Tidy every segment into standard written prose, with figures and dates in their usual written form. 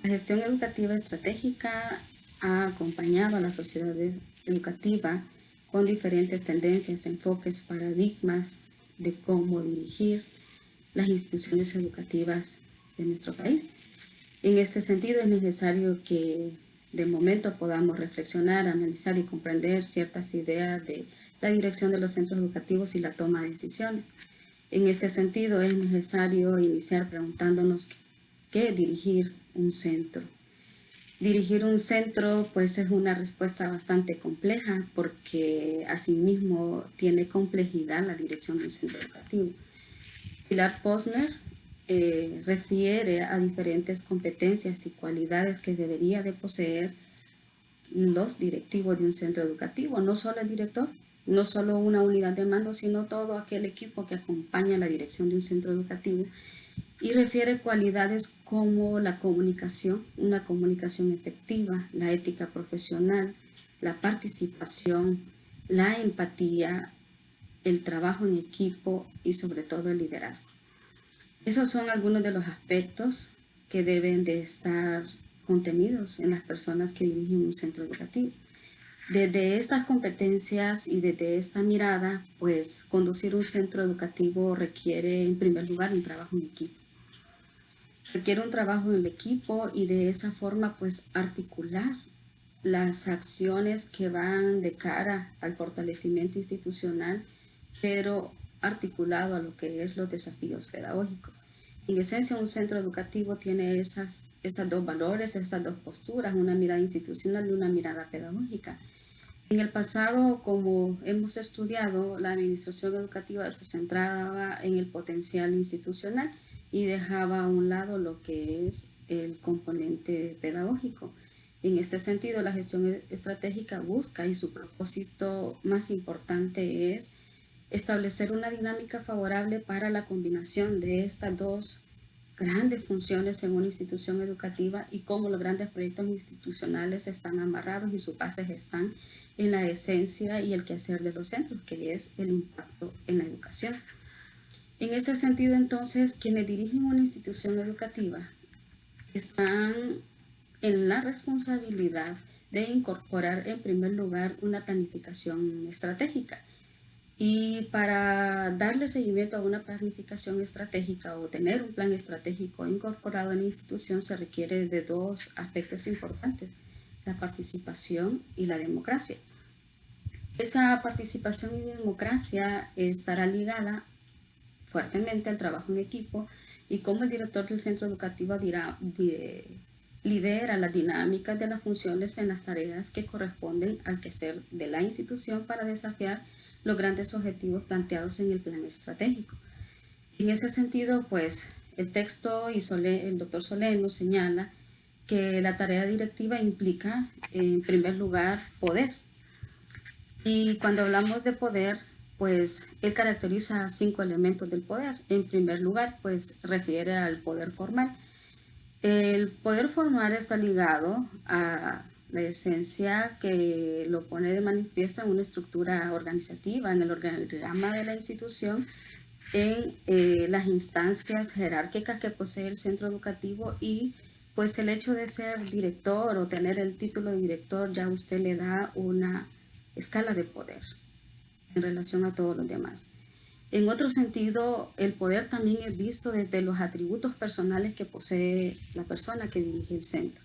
La gestión educativa estratégica ha acompañado a la sociedad educativa con diferentes tendencias, enfoques, paradigmas de cómo dirigir las instituciones educativas de nuestro país. En este sentido, es necesario que de momento podamos reflexionar, analizar y comprender ciertas ideas de la dirección de los centros educativos y la toma de decisiones. En este sentido, es necesario iniciar preguntándonos qué dirigir un centro. Dirigir un centro pues es una respuesta bastante compleja porque asimismo tiene complejidad la dirección de un centro educativo. Pilar Posner refiere a diferentes competencias y cualidades que debería de poseer los directivos de un centro educativo, no solo el director, no solo una unidad de mando, sino todo aquel equipo que acompaña la dirección de un centro educativo, y refiere cualidades como la comunicación, una comunicación efectiva, la ética profesional, la participación, la empatía, el trabajo en equipo y sobre todo el liderazgo. Esos son algunos de los aspectos que deben de estar contenidos en las personas que dirigen un centro educativo. Desde estas competencias y desde esta mirada, pues conducir un centro educativo requiere en primer lugar un trabajo en equipo. Requiere un trabajo en el equipo y de esa forma pues articular las acciones que van de cara al fortalecimiento institucional, pero articulado a lo que es los desafíos pedagógicos. En esencia, un centro educativo tiene esas dos valores, esas dos posturas, una mirada institucional y una mirada pedagógica. En el pasado, como hemos estudiado, la administración educativa se centraba en el potencial institucional y dejaba a un lado lo que es el componente pedagógico. En este sentido, la gestión estratégica busca, y su propósito más importante es establecer una dinámica favorable para la combinación de estas dos grandes funciones en una institución educativa y cómo los grandes proyectos institucionales están amarrados y sus bases están en la esencia y el quehacer de los centros, que es el impacto en la educación. En este sentido, entonces, quienes dirigen una institución educativa están en la responsabilidad de incorporar en primer lugar una planificación estratégica. Y para darle seguimiento a una planificación estratégica o tener un plan estratégico incorporado en la institución se requiere de dos aspectos importantes, la participación y la democracia. Esa participación y democracia estará ligada fuertemente al trabajo en equipo y cómo el director del centro educativo lidera las dinámicas de las funciones en las tareas que corresponden al quehacer de la institución para desafiar los grandes objetivos planteados en el plan estratégico. En ese sentido, pues, el texto y el doctor Solé nos señala que la tarea directiva implica, en primer lugar, poder. Y cuando hablamos de poder, pues, él caracteriza 5 elementos del poder. En primer lugar, pues, refiere al poder formal. El poder formal está ligado a la esencia que lo pone de manifiesto en una estructura organizativa, en el organigrama de la institución, en las instancias jerárquicas que posee el centro educativo y pues el hecho de ser director o tener el título de director ya usted le da una escala de poder en relación a todos los demás. En otro sentido, el poder también es visto desde los atributos personales que posee la persona que dirige el centro.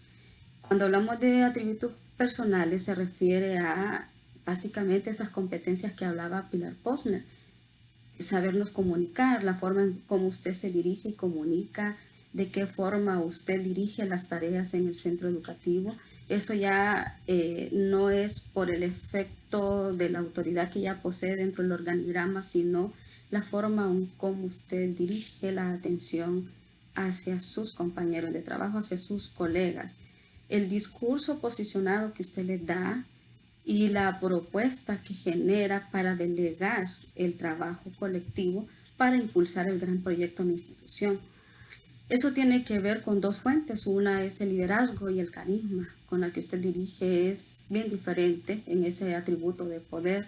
Cuando hablamos de atributos personales se refiere a básicamente esas competencias que hablaba Pilar Posner. Sabernos comunicar, la forma en cómo usted se dirige y comunica, de qué forma usted dirige las tareas en el centro educativo. Eso ya no es por el efecto de la autoridad que ya posee dentro del organigrama, sino la forma en cómo usted dirige la atención hacia sus compañeros de trabajo, hacia sus colegas. El discurso posicionado que usted les da y la propuesta que genera para delegar el trabajo colectivo para impulsar el gran proyecto en la institución. Eso tiene que ver con dos fuentes. Una es el liderazgo y el carisma con la que usted dirige es bien diferente en ese atributo de poder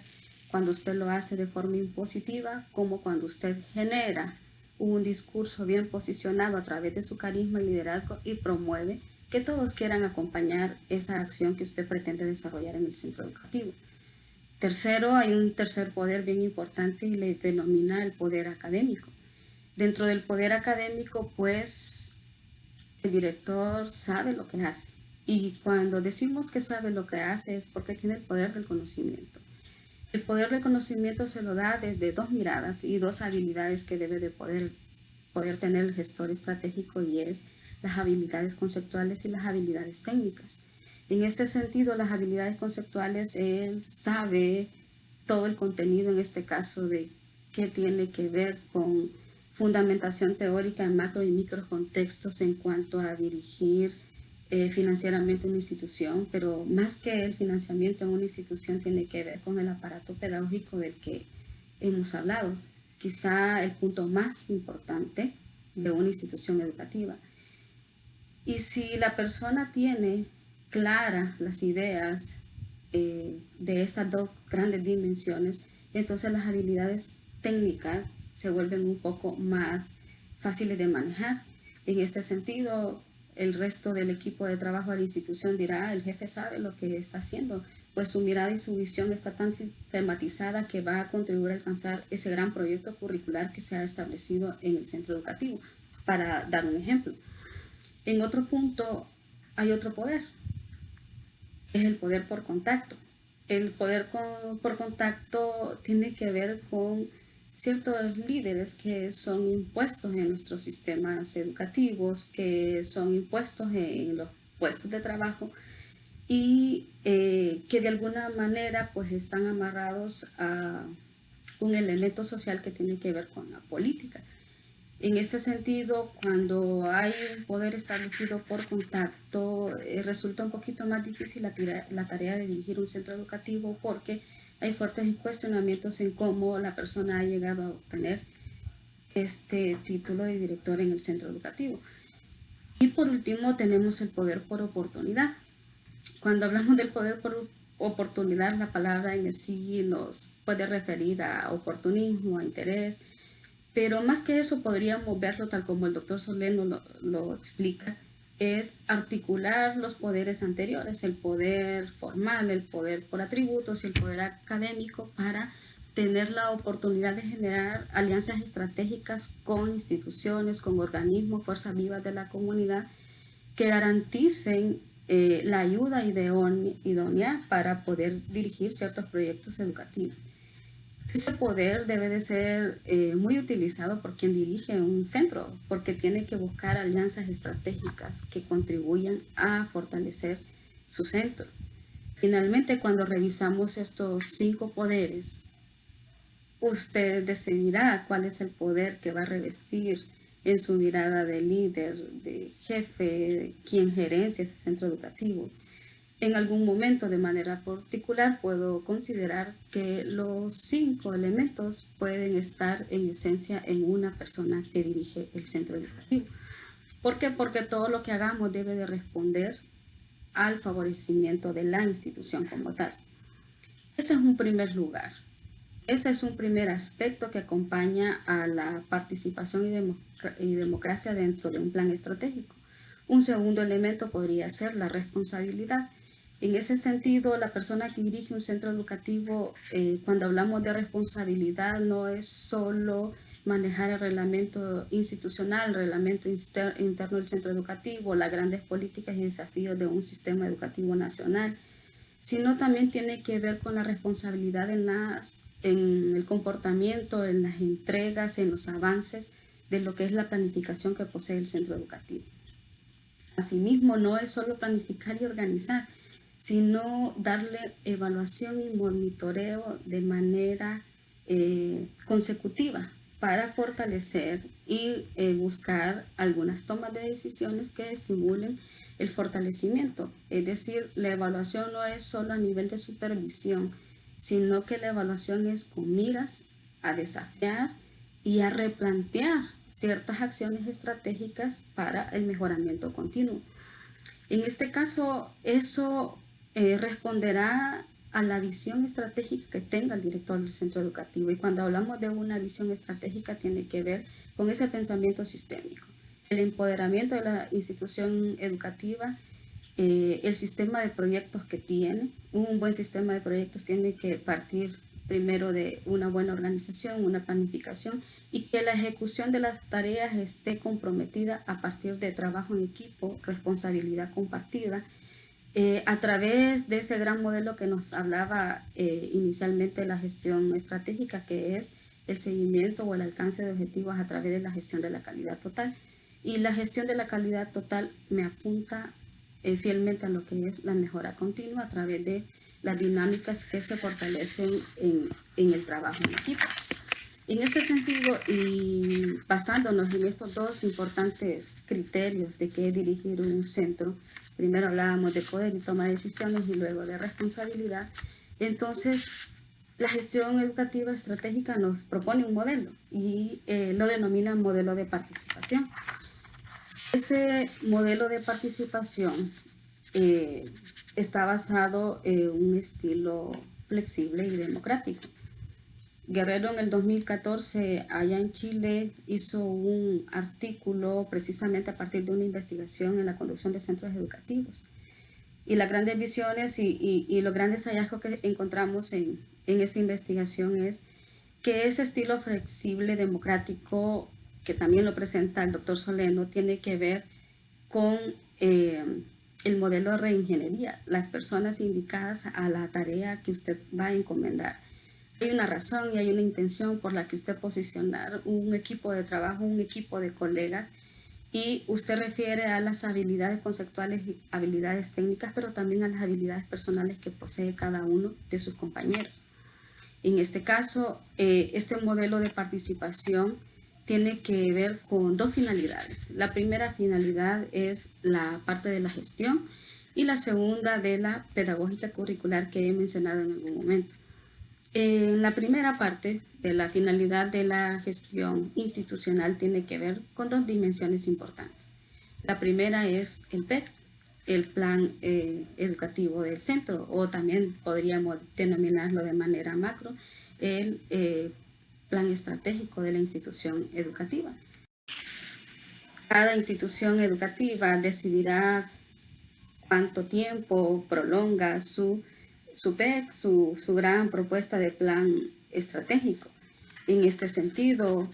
cuando usted lo hace de forma impositiva como cuando usted genera un discurso bien posicionado a través de su carisma y liderazgo y promueve que todos quieran acompañar esa acción que usted pretende desarrollar en el centro educativo. Tercero, hay un tercer poder bien importante y le denomina el poder académico. Dentro del poder académico, pues, el director sabe lo que hace. Y cuando decimos que sabe lo que hace es porque tiene el poder del conocimiento. El poder del conocimiento se lo da desde dos miradas y dos habilidades que debe de poder tener el gestor estratégico, y es las habilidades conceptuales y las habilidades técnicas. En este sentido, las habilidades conceptuales, él sabe todo el contenido, en este caso, de qué tiene que ver con fundamentación teórica en macro y micro contextos en cuanto a dirigir financieramente una institución, pero más que el financiamiento en una institución tiene que ver con el aparato pedagógico del que hemos hablado, quizá el punto más importante de una institución educativa. Y si la persona tiene claras las ideas de estas dos grandes dimensiones, entonces las habilidades técnicas se vuelven un poco más fáciles de manejar. En este sentido, el resto del equipo de trabajo de la institución dirá: el jefe sabe lo que está haciendo, pues su mirada y su visión está tan sistematizada que va a contribuir a alcanzar ese gran proyecto curricular que se ha establecido en el centro educativo, para dar un ejemplo. En otro punto hay otro poder, es el poder por contacto. El poder por contacto tiene que ver con ciertos líderes que son impuestos en nuestros sistemas educativos, que son impuestos en los puestos de trabajo y que de alguna manera pues están amarrados a un elemento social que tiene que ver con la política. En este sentido, cuando hay un poder establecido por contacto, resulta un poquito más difícil la tarea de dirigir un centro educativo, porque hay fuertes cuestionamientos en cómo la persona ha llegado a obtener este título de director en el centro educativo. Y por último tenemos el poder por oportunidad. Cuando hablamos del poder por oportunidad, la palabra en sí nos puede referir a oportunismo, a interés, pero más que eso podríamos verlo tal como el doctor Soleno lo explica, es articular los poderes anteriores, el poder formal, el poder por atributos y el poder académico, para tener la oportunidad de generar alianzas estratégicas con instituciones, con organismos, fuerzas vivas de la comunidad, que garanticen la ayuda idónea para poder dirigir ciertos proyectos educativos. Ese poder debe de ser muy utilizado por quien dirige un centro, porque tiene que buscar alianzas estratégicas que contribuyan a fortalecer su centro. Finalmente, cuando revisamos estos 5 poderes, usted decidirá cuál es el poder que va a revestir en su mirada de líder, de jefe, de quien gerencia ese centro educativo. En algún momento, de manera particular, puedo considerar que los 5 elementos pueden estar en esencia en una persona que dirige el centro educativo. ¿Por qué? Porque todo lo que hagamos debe de responder al favorecimiento de la institución como tal. Ese es un primer lugar. Ese es un primer aspecto que acompaña a la participación y democracia dentro de un plan estratégico. Un segundo elemento podría ser la responsabilidad. En ese sentido, la persona que dirige un centro educativo, cuando hablamos de responsabilidad, no es solo manejar el reglamento institucional, el reglamento interno del centro educativo, las grandes políticas y desafíos de un sistema educativo nacional, sino también tiene que ver con la responsabilidad en el comportamiento, en las entregas, en los avances de lo que es la planificación que posee el centro educativo. Asimismo, no es solo planificar y organizar, sino darle evaluación y monitoreo de manera consecutiva, para fortalecer y buscar algunas tomas de decisiones que estimulen el fortalecimiento. Es decir, la evaluación no es solo a nivel de supervisión, sino que la evaluación es con miras a desafiar y a replantear ciertas acciones estratégicas para el mejoramiento continuo. En este caso, eso responderá a la visión estratégica que tenga el director del centro educativo. Y cuando hablamos de una visión estratégica, tiene que ver con ese pensamiento sistémico. el empoderamiento de la institución educativa, el sistema de proyectos que tiene. Un buen sistema de proyectos tiene que partir primero de una buena organización, una planificación, y que la ejecución de las tareas esté comprometida a partir de trabajo en equipo, responsabilidad compartida, a través de ese gran modelo que nos hablaba inicialmente la gestión estratégica, que es el seguimiento o el alcance de objetivos a través de la gestión de la calidad total. Y la gestión de la calidad total me apunta fielmente a lo que es la mejora continua a través de las dinámicas que se fortalecen en el trabajo en equipo. En este sentido, y basándonos en estos dos importantes criterios de qué es dirigir un centro, primero hablábamos de poder y toma de decisiones y luego de responsabilidad, entonces la gestión educativa estratégica nos propone un modelo y lo denomina modelo de participación. Este modelo de participación está basado en un estilo flexible y democrático. Guerrero en el 2014, allá en Chile, hizo un artículo precisamente a partir de una investigación en la conducción de centros educativos. Y las grandes visiones y los grandes hallazgos que encontramos en esta investigación es que ese estilo flexible democrático, que también lo presenta el doctor Soleno, tiene que ver con el modelo de reingeniería, las personas indicadas a la tarea que usted va a encomendar. Hay una razón y hay una intención por la que usted posicionar un equipo de trabajo, un equipo de colegas, y usted refiere a las habilidades conceptuales y habilidades técnicas, pero también a las habilidades personales que posee cada uno de sus compañeros. En este caso, este modelo de participación tiene que ver con dos finalidades. La primera finalidad es la parte de la gestión y la segunda de la pedagógica curricular que he mencionado en algún momento. En la primera parte de la finalidad de la gestión institucional tiene que ver con dos dimensiones importantes. La primera es el PEC, el plan educativo del centro, o también podríamos denominarlo de manera macro, el plan estratégico de la institución educativa. Cada institución educativa decidirá cuánto tiempo prolonga su PEC, su gran propuesta de plan estratégico. En este sentido,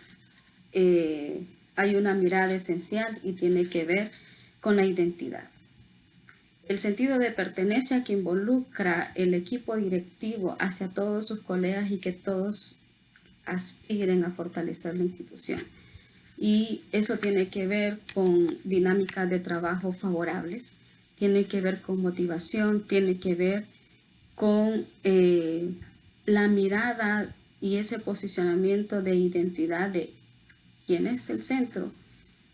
hay una mirada esencial y tiene que ver con la identidad. El sentido de pertenencia que involucra el equipo directivo hacia todos sus colegas y que todos aspiren a fortalecer la institución. Y eso tiene que ver con dinámicas de trabajo favorables, tiene que ver con motivación, tiene que ver con la mirada y ese posicionamiento de identidad de quién es el centro,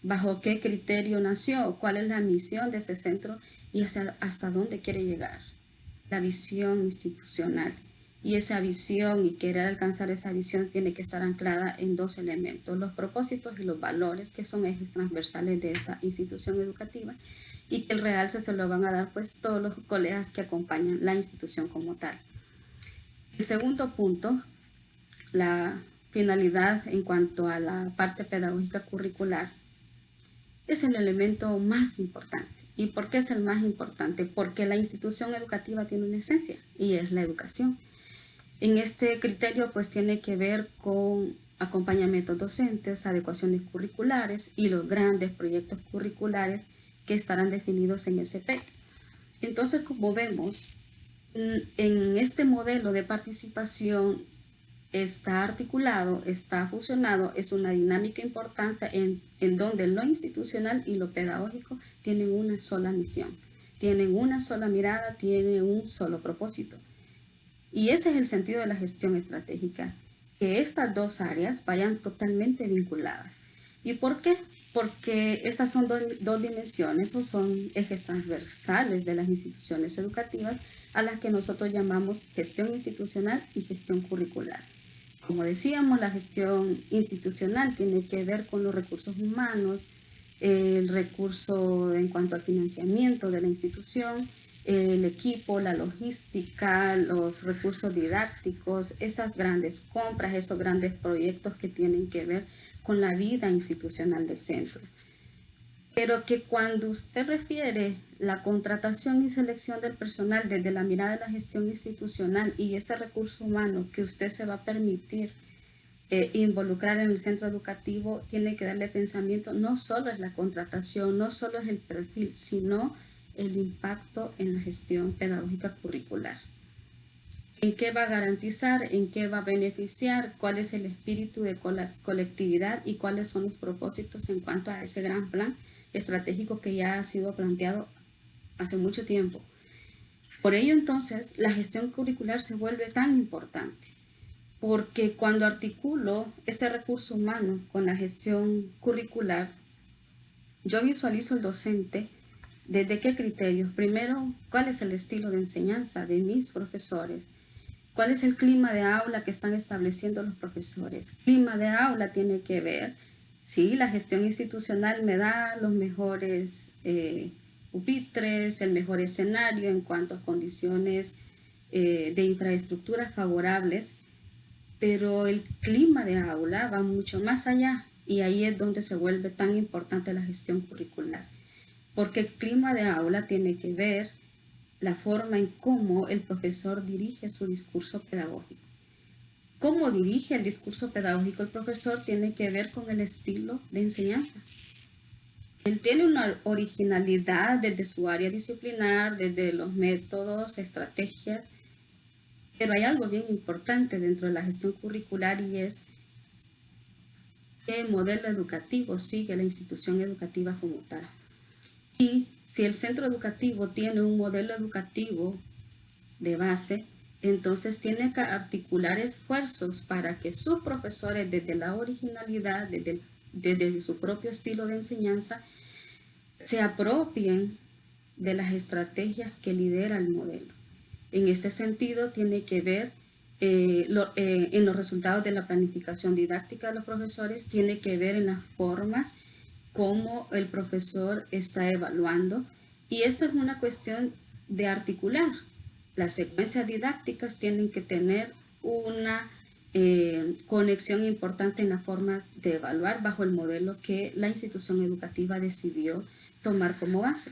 bajo qué criterio nació, cuál es la misión de ese centro y hasta dónde quiere llegar, la visión institucional. Y esa visión y querer alcanzar esa visión tiene que estar anclada en dos elementos, los propósitos y los valores, que son ejes transversales de esa institución educativa, y que el realce se lo van a dar pues todos los colegas que acompañan la institución como tal. El segundo punto, la finalidad en cuanto a la parte pedagógica curricular, es el elemento más importante. ¿Y por qué es el más importante? Porque la institución educativa tiene una esencia y es la educación. En este criterio pues tiene que ver con acompañamientos docentes, adecuaciones curriculares y los grandes proyectos curriculares que estarán definidos en ese PEC. Entonces, como vemos, en este modelo de participación está articulado, está fusionado, es una dinámica importante en donde lo institucional y lo pedagógico tienen una sola misión, tienen una sola mirada, tienen un solo propósito. Y ese es el sentido de la gestión estratégica, que estas dos áreas vayan totalmente vinculadas. ¿Y por qué? Porque estas son dos dimensiones o son ejes transversales de las instituciones educativas a las que nosotros llamamos gestión institucional y gestión curricular. Como decíamos, la gestión institucional tiene que ver con los recursos humanos, el recurso en cuanto al financiamiento de la institución, el equipo, la logística, los recursos didácticos, esas grandes compras, esos grandes proyectos que tienen que ver con la vida institucional del centro. pero que cuando usted refiere la contratación y selección del personal desde la mirada de la gestión institucional y ese recurso humano que usted se va a permitir involucrar en el centro educativo, tiene que darle pensamiento, no solo es la contratación, no solo es el perfil, sino el impacto en la gestión pedagógica curricular. ¿En qué va a garantizar? ¿En qué va a beneficiar? ¿Cuál es el espíritu de colectividad? ¿Y cuáles son los propósitos en cuanto a ese gran plan estratégico que ya ha sido planteado hace mucho tiempo? Por ello, entonces, la gestión curricular se vuelve tan importante, porque cuando articulo ese recurso humano con la gestión curricular, yo visualizo el docente desde qué criterios. Primero, ¿cuál es el estilo de enseñanza de mis profesores? ¿Cuál es el clima de aula que están estableciendo los profesores? Clima de aula tiene que ver, sí, la gestión institucional me da los mejores pupitres, el mejor escenario en cuanto a condiciones de infraestructura favorables, pero el clima de aula va mucho más allá y ahí es donde se vuelve tan importante la gestión curricular, porque el clima de aula tiene que ver la forma en cómo el profesor dirige su discurso pedagógico. Cómo dirige el discurso pedagógico el profesor tiene que ver con el estilo de enseñanza. Él tiene una originalidad desde su área disciplinar, desde los métodos, estrategias, pero hay algo bien importante dentro de la gestión curricular y es qué modelo educativo sigue la institución educativa como tal. Y si el centro educativo tiene un modelo educativo de base, entonces tiene que articular esfuerzos para que sus profesores desde la originalidad, desde su propio estilo de enseñanza, se apropien de las estrategias que lidera el modelo. En este sentido, tiene que ver en los resultados de la planificación didáctica de los profesores, tiene que ver en las formas como el profesor está evaluando. Y esto es una cuestión de articular. Las secuencias didácticas tienen que tener una conexión importante en la forma de evaluar bajo el modelo que la institución educativa decidió tomar como base.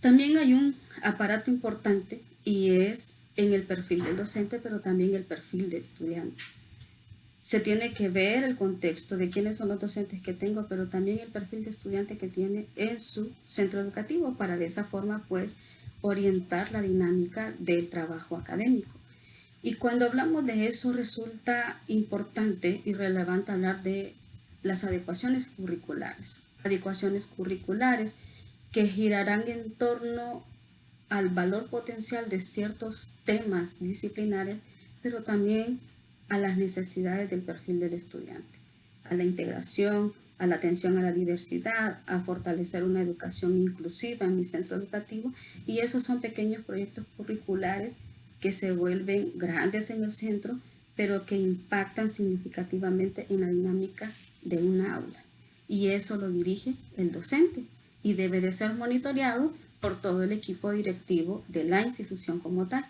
También hay un aparato importante y es en el perfil del docente, pero también el perfil de estudiante. Se tiene que ver el contexto de quiénes son los docentes que tengo, pero también el perfil de estudiante que tiene en su centro educativo para de esa forma pues orientar la dinámica del trabajo académico. Y cuando hablamos de eso resulta importante y relevante hablar de las adecuaciones curriculares. Adecuaciones curriculares que girarán en torno al valor potencial de ciertos temas disciplinares, pero también a las necesidades del perfil del estudiante, a la integración, a la atención a la diversidad, a fortalecer una educación inclusiva en mi centro educativo, y esos son pequeños proyectos curriculares que se vuelven grandes en el centro, pero que impactan significativamente en la dinámica de una aula. Y eso lo dirige el docente y debe de ser monitoreado por todo el equipo directivo de la institución como tal.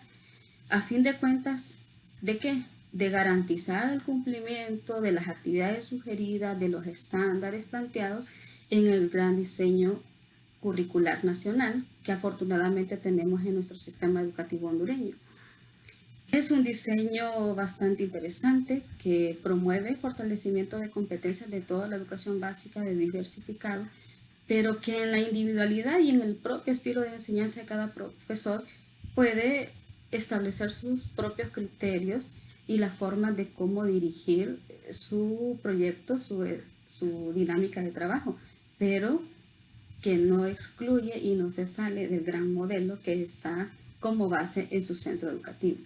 A fin de cuentas, ¿de qué? De garantizar el cumplimiento de las actividades sugeridas, de los estándares planteados en el gran diseño curricular nacional que afortunadamente tenemos en nuestro sistema educativo hondureño. Es un diseño bastante interesante que promueve el fortalecimiento de competencias de toda la educación básica de diversificado, pero que en la individualidad y en el propio estilo de enseñanza de cada profesor puede establecer sus propios criterios y la forma de cómo dirigir su proyecto, su dinámica de trabajo, pero que no excluye y no se sale del gran modelo que está como base en su centro educativo.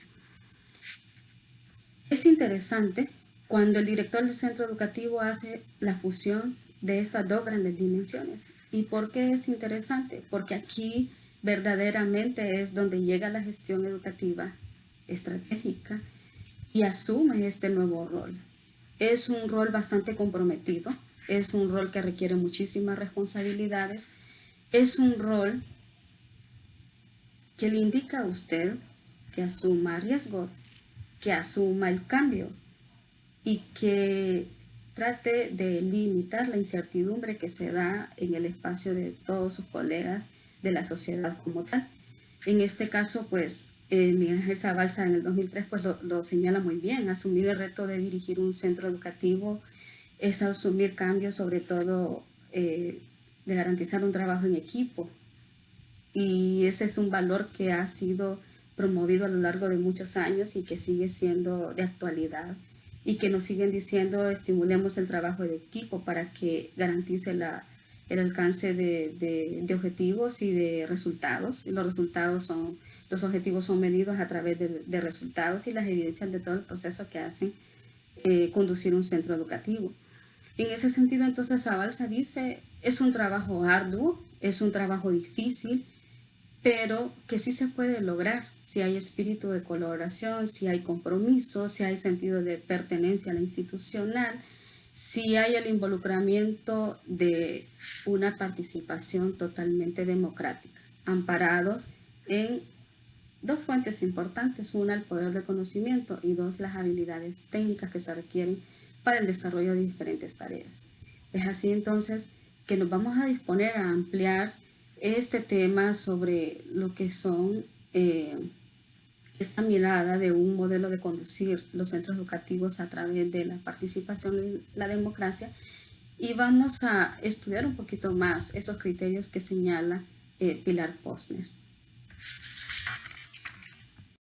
Es interesante cuando el director del centro educativo hace la fusión de estas dos grandes dimensiones. ¿Y por qué es interesante? Porque aquí verdaderamente es donde llega la gestión educativa estratégica y asume este nuevo rol. Es un rol bastante comprometido, es un rol que requiere muchísimas responsabilidades, es un rol que le indica a usted que asuma riesgos, que asuma el cambio y que trate de limitar la incertidumbre que se da en el espacio de todos sus colegas de la sociedad como tal. En este caso, pues, Miguel Ángel Zabalza en el 2003 pues lo señala muy bien. Asumir el reto de dirigir un centro educativo es asumir cambios, sobre todo de garantizar un trabajo en equipo. Y ese es un valor que ha sido promovido a lo largo de muchos años y que sigue siendo de actualidad, y que nos siguen diciendo estimulemos el trabajo de equipo para que garantice el alcance de objetivos y de resultados. Y los objetivos son medidos a través de resultados y las evidencias de todo el proceso que hacen conducir un centro educativo. En ese sentido, entonces, Zabalza dice, es un trabajo arduo, es un trabajo difícil, pero que sí se puede lograr si hay espíritu de colaboración, si hay compromiso, si hay sentido de pertenencia a la institucional, si hay el involucramiento de una participación totalmente democrática, amparados en dos fuentes importantes: una, el poder de conocimiento, y dos, las habilidades técnicas que se requieren para el desarrollo de diferentes tareas. Es así entonces que nos vamos a disponer a ampliar este tema sobre lo que son esta mirada de un modelo de conducir los centros educativos a través de la participación y la democracia, y vamos a estudiar un poquito más esos criterios que señala Pilar Posner.